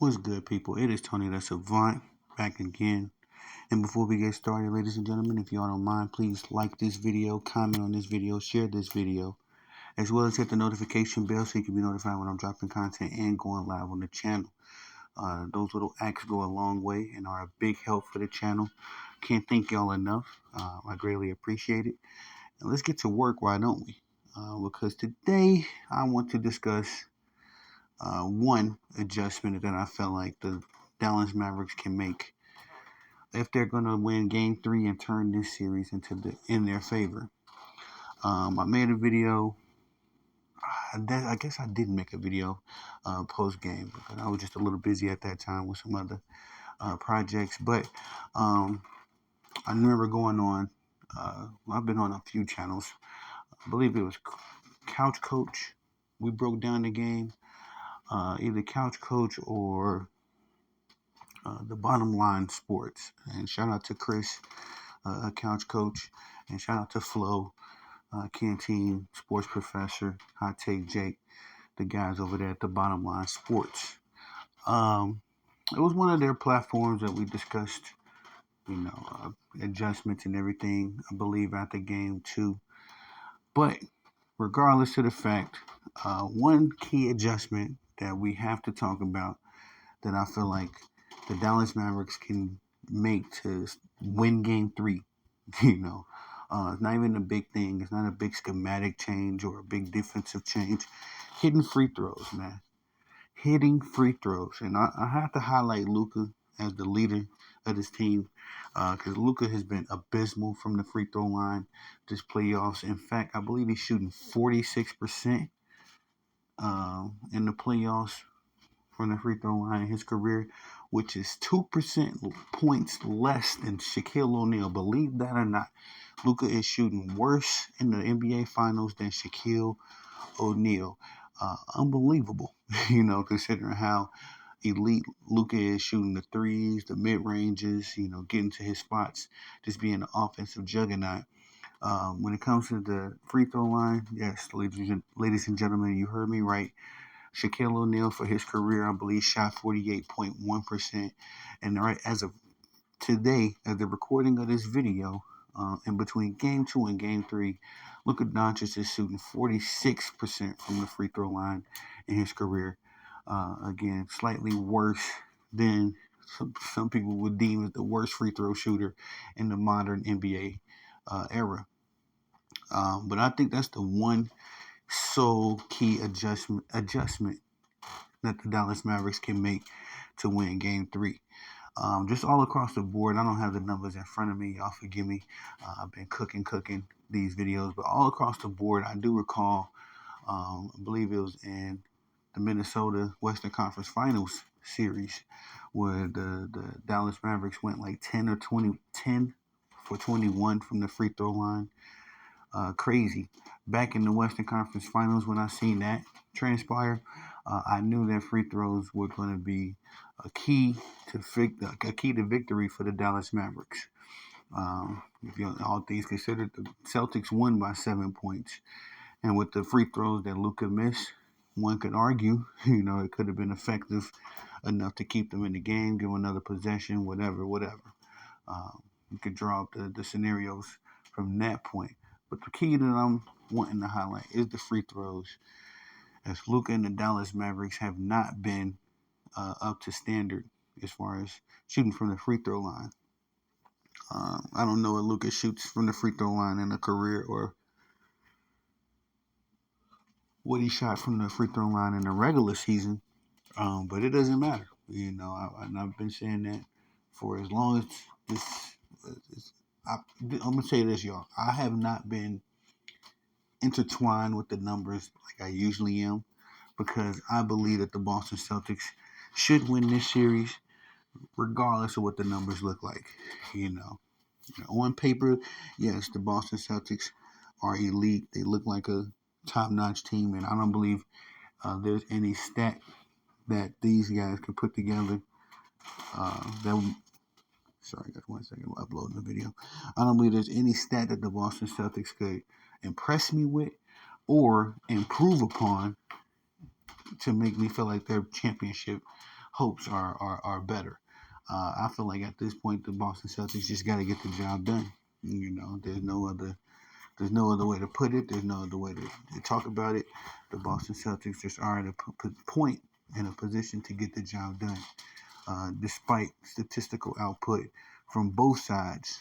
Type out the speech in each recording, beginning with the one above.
What's good, people? It is Tony the Savant back again. And before we get started, ladies and gentlemen, if y'all don't mind, please like this video, comment on this video, share this video, as well as hit the notification bell so you can be notified when I'm dropping content and going live on the channel. Those little acts go a long way and are a big help for the channel. Can't thank y'all enough. I greatly appreciate it. And let's get to work, why don't we? Because today I want to discuss one adjustment that I felt like the Dallas Mavericks can make if they're gonna win Game 3 and turn this series in their favor. I made a video. I guess I didn't make a video post game because I was just a little busy at that time with some other projects. But I remember going on. I've been on a few channels. I believe it was Couch Coach. We broke down the game. Either Couch Coach or the Bottom Line Sports. And shout out to Chris, Couch Coach, and shout out to Flo, Canteen, Sports Professor, Hot Take Jake, the guys over there at the Bottom Line Sports. It was one of their platforms that we discussed, adjustments and everything, I believe, after game 2. But regardless of the fact, one key adjustment that we have to talk about that I feel like the Dallas Mavericks can make to win Game 3. It's not even a big thing. It's not a big schematic change or a big defensive change. Hitting free throws, man. Hitting free throws. And I have to highlight Luka as the leader of this team because Luka has been abysmal from the free throw line this playoffs. In fact, I believe he's shooting 46% in the playoffs from the free throw line in his career, which is 2% points less than Shaquille O'Neal. Believe that or not, Luka is shooting worse in the NBA Finals than Shaquille O'Neal. Unbelievable, considering how elite Luka is shooting the threes, the mid-ranges, getting to his spots, just being an offensive juggernaut. When it comes to the free throw line, yes, ladies and gentlemen, you heard me right. Shaquille O'Neal for his career, I believe, shot 48.1%. And right as of today, as the recording of this video, in between Game 2 and Game 3, Luka Doncic is shooting 46% from the free throw line in his career. Again, slightly worse than some people would deem as the worst free throw shooter in the modern NBA era. But I think that's the one sole key adjustment that the Dallas Mavericks can make to win Game 3. Just all across the board, I don't have the numbers in front of me. Y'all forgive me. I've been cooking these videos. But all across the board, I do recall, I believe it was in the Minnesota Western Conference Finals series where the Dallas Mavericks went like 10 for 21 from the free throw line. Crazy. Back in the Western Conference Finals, when I seen that transpire, I knew that free throws were going to be a key to victory for the Dallas Mavericks. If all things considered, the Celtics won by 7 points, and with the free throws that Luka missed, one could argue, it could have been effective enough to keep them in the game, give another possession, whatever. You could draw up the scenarios from that point. But the key that I'm wanting to highlight is the free throws, as Luka and the Dallas Mavericks have not been up to standard as far as shooting from the free throw line. I don't know what Luka shoots from the free throw line in a career or what he shot from the free throw line in the regular season, but it doesn't matter. I've been saying that for as long as this. I'm going to say this, y'all. I have not been intertwined with the numbers like I usually am because I believe that the Boston Celtics should win this series regardless of what the numbers look like. On paper, yes, the Boston Celtics are elite. They look like a top-notch team, and I don't believe there's any stat that these guys can put together Sorry, guys, 1 second. I'm uploading the video. I don't believe there's any stat that the Boston Celtics could impress me with or improve upon to make me feel like they're championship hopes are better. I feel like at this point the Boston Celtics just got to get the job done. There's no other way to put it. There's no other way to talk about it. The Boston Celtics just are at a point in a position to get the job done, despite statistical output from both sides.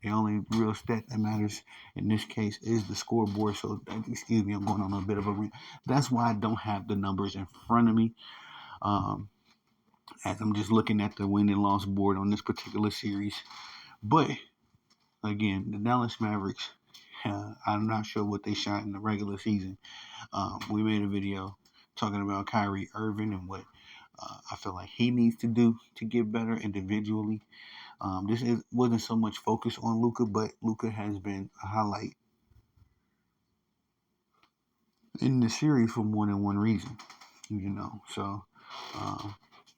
The only real stat that matters in this case is the scoreboard. So, excuse me, I'm going on a bit of a rant. That's why I don't have the numbers in front of me. As I'm just looking at the win and loss board on this particular series. But again, the Dallas Mavericks, I'm not sure what they shot in the regular season. We made a video talking about Kyrie Irving and what I feel like he needs to do to get better individually. Wasn't so much focused on Luka, but Luka has been a highlight in the series for more than one reason. So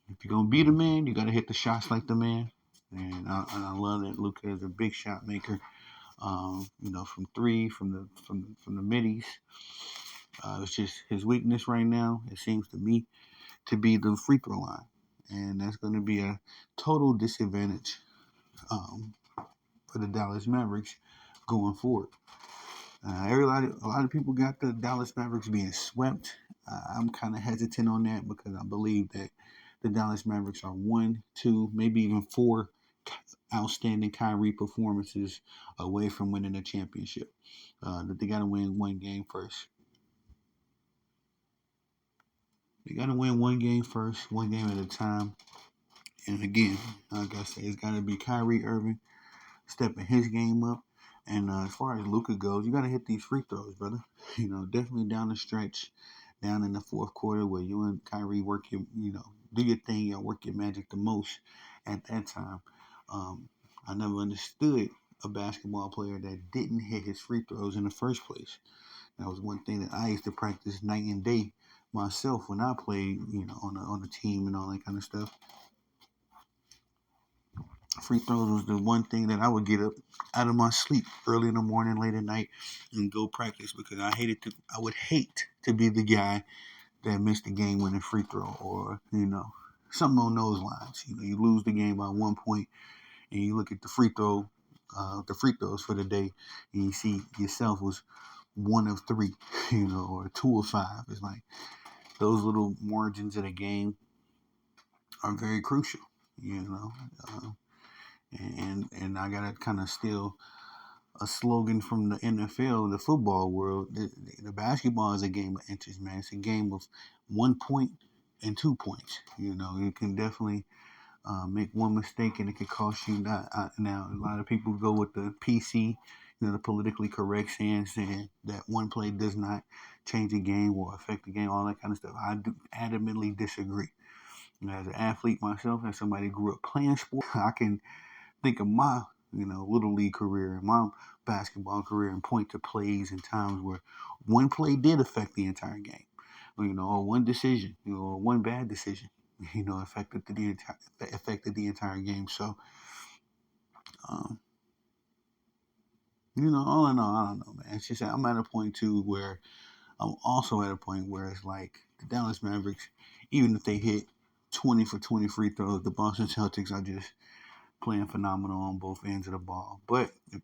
if you're gonna be the man, you gotta hit the shots like the man. And I love that Luka is a big shot maker. From three, from the middies. It's just his weakness right now. It seems to me to be the free throw line, and that's going to be a total disadvantage for the Dallas Mavericks going forward. A lot of people got the Dallas Mavericks being swept. I'm kind of hesitant on that because I believe that the Dallas Mavericks are 1, 2, maybe even 4 outstanding Kyrie performances away from winning a championship. That they got to win one game first. They got to win one game first, one game at a time. And again, like I said, it's got to be Kyrie Irving stepping his game up. And as far as Luka goes, you got to hit these free throws, brother. Definitely down the stretch, down in the fourth quarter where you and Kyrie work your, do your thing and work your magic the most at that time. I never understood a basketball player that didn't hit his free throws in the first place. That was one thing that I used to practice night and day myself when I played, on the team and all that kind of stuff. Free throws was the one thing that I would get up out of my sleep early in the morning, late at night, and go practice because I would hate to be the guy that missed the game winning free throw or, something on those lines. You lose the game by 1 point and you look at the free throws for the day and you see yourself was 1 of 3, or 2 of 5. It's like those little margins of the game are very crucial, and I gotta kind of steal a slogan from the NFL, the football world. The basketball is a game of inches, man. It's a game of 1 point and 2 points. You can definitely make one mistake and it could cost you. Now, a lot of people go with the PC, the politically correct saying that one play does not change the game or affect the game, all that kind of stuff. I do adamantly disagree. As an athlete myself, as somebody who grew up playing sports, I can think of my, little league career and my basketball career and point to plays and times where one play did affect the entire game, or one decision, or one bad decision, affected the entire game. So, all in all, I don't know, man. It's just I'm at a point too where I'm also at a point where it's like the Dallas Mavericks, even if they hit 20 for 20 free throws, the Boston Celtics are just playing phenomenal on both ends of the ball. But if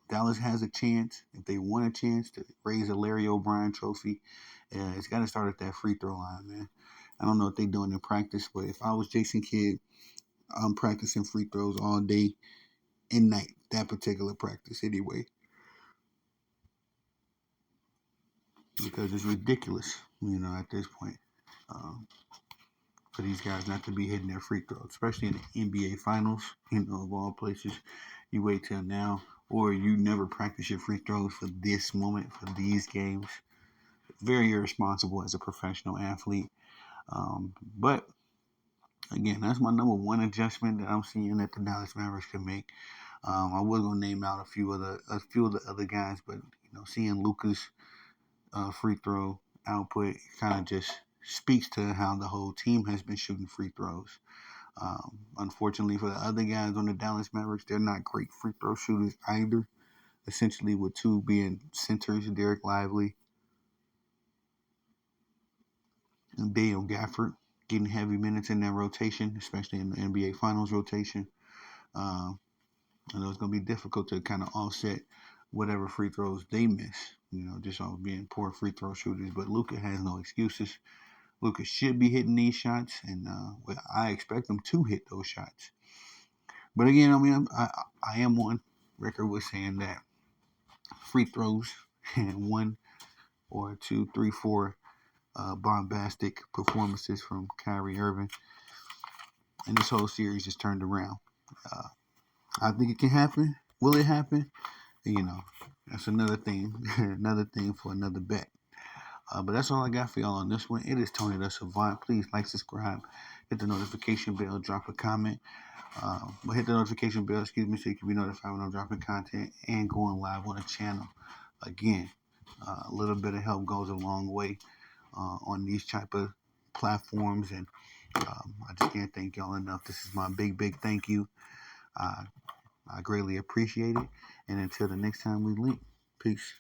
Dallas has a chance, if they want a chance to raise a Larry O'Brien trophy, it's got to start at that free throw line, man. I don't know what they're doing in practice, but if I was Jason Kidd, I'm practicing free throws all day and night, that particular practice anyway. Because it's ridiculous, at this point. For these guys not to be hitting their free throws, especially in the NBA Finals, of all places. You wait till now, or you never practice your free throws for this moment, for these games. Very irresponsible as a professional athlete. But again, that's my number one adjustment that I'm seeing that the Dallas Mavericks can make. I was gonna name out a few of the other guys, but seeing Luka's free throw output kind of just speaks to how the whole team has been shooting free throws. Unfortunately for the other guys on the Dallas Mavericks, they're not great free throw shooters either. Essentially, with two being centers, Derek Lively and Dale Gafford. getting heavy minutes in that rotation, especially in the NBA Finals rotation. I know it's going to be difficult to kind of offset whatever free throws they miss, just off being poor free throw shooters. But Luka has no excuses. Luka should be hitting these shots, and I expect him to hit those shots. But again, I mean, I am on record with saying that free throws and 1 or 2 3 4 bombastic performances from Kyrie Irving, and this whole series just turned around. I think it can happen. Will it happen? That's another thing, another thing for another bet. But that's all I got for y'all on this one. It is Tony the Savant. Please like, subscribe, hit the notification bell, drop a comment. But hit the notification bell, so you can be notified when I'm dropping content and going live on the channel. Again, a little bit of help goes a long way on these type of platforms, and I just can't thank y'all enough. This is my big thank you. I greatly appreciate it. And until the next time we link, peace.